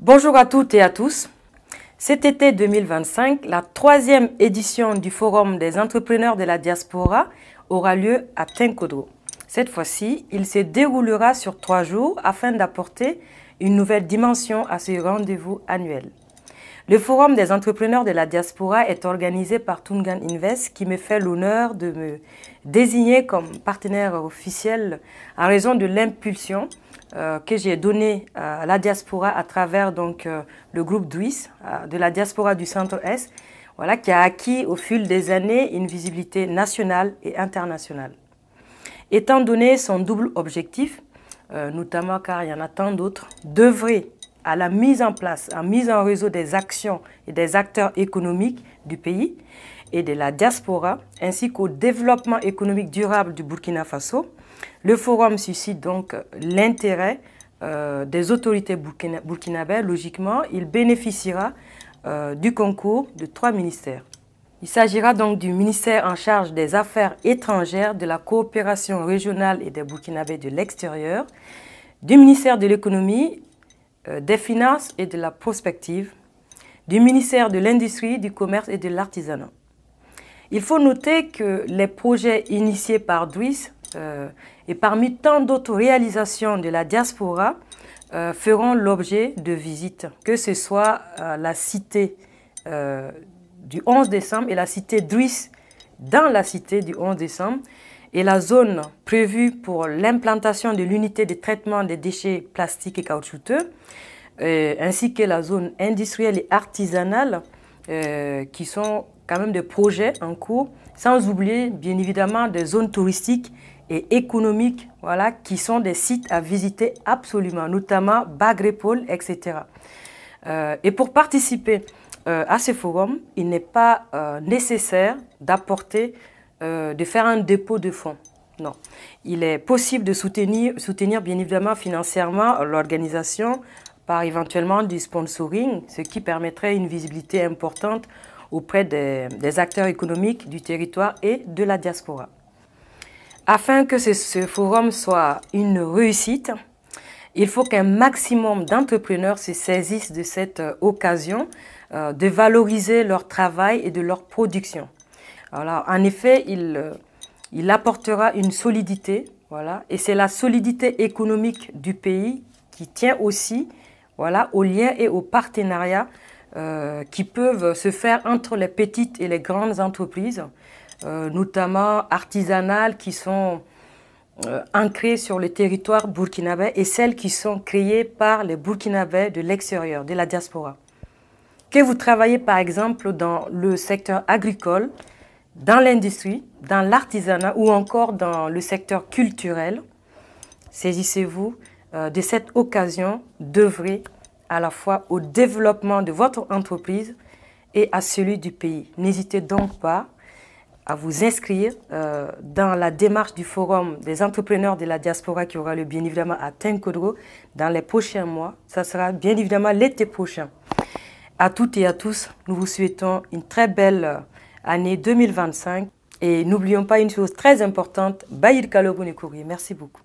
Bonjour à toutes et à tous. Cet été 2025, la troisième édition du Forum des entrepreneurs de la diaspora aura lieu à Tinkodro. Cette fois-ci, il se déroulera sur 3 jours afin d'apporter une nouvelle dimension à ce rendez-vous annuel. Le Forum des entrepreneurs de la diaspora est organisé par Tungan Invest qui me fait l'honneur de me désigner comme partenaire officiel en raison de l'impulsion que j'ai donnée à la diaspora à travers le groupe DWIS de la diaspora du Centre-Est, voilà, qui a acquis au fil des années une visibilité nationale et internationale. Étant donné son double objectif, notamment car il y en a tant d'autres, d'œuvrer à la mise en place, à mise en réseau des actions et des acteurs économiques du pays et de la diaspora, ainsi qu'au développement économique durable du Burkina Faso, le forum suscite donc l'intérêt des autorités burkinabées. Logiquement, il bénéficiera du concours de 3 ministères. Il s'agira donc du ministère en charge des Affaires étrangères, de la coopération régionale et des Burkinabés de l'extérieur, du ministère de l'économie, des finances et de la prospective, du ministère de l'Industrie, du Commerce et de l'Artisanat. Il faut noter que les projets initiés par DWIS et parmi tant d'autres réalisations de la diaspora feront l'objet de visites, que ce soit la cité du 11 décembre et la cité DWIS dans la cité du 11 décembre et la zone prévue pour l'implantation de l'unité de traitement des déchets plastiques et caoutchouteux, ainsi que la zone industrielle et artisanale, qui sont quand même des projets en cours, sans oublier bien évidemment des zones touristiques et économiques, voilà, qui sont des sites à visiter absolument, notamment Bagrépol, etc. Et pour participer à ce forum, il n'est pas nécessaire d'apporter de faire un dépôt de fonds. Non. Il est possible de soutenir bien évidemment financièrement l'organisation par éventuellement du sponsoring, ce qui permettrait une visibilité importante auprès des acteurs économiques du territoire et de la diaspora. Afin que ce forum soit une réussite, il faut qu'un maximum d'entrepreneurs se saisissent de cette occasion de valoriser leur travail et de leur production. Alors, en effet, il apportera une solidité, voilà, et c'est la solidité économique du pays qui tient aussi, voilà, aux liens et aux partenariats qui peuvent se faire entre les petites et les grandes entreprises, notamment artisanales qui sont ancrées sur le territoire burkinabé et celles qui sont créées par les Burkinabés de l'extérieur, de la diaspora. Que vous travaillez par exemple dans le secteur agricole, dans l'industrie, dans l'artisanat ou encore dans le secteur culturel, saisissez-vous de cette occasion d'œuvrer à la fois au développement de votre entreprise et à celui du pays. N'hésitez donc pas à vous inscrire dans la démarche du Forum des entrepreneurs de la diaspora qui aura lieu bien évidemment à Tinkodro dans les prochains mois. Ça sera bien évidemment l'été prochain. À toutes et à tous, nous vous souhaitons une très belle année 2025 et n'oublions pas une chose très importante, Bayir Kalobou Nekourie. Merci beaucoup.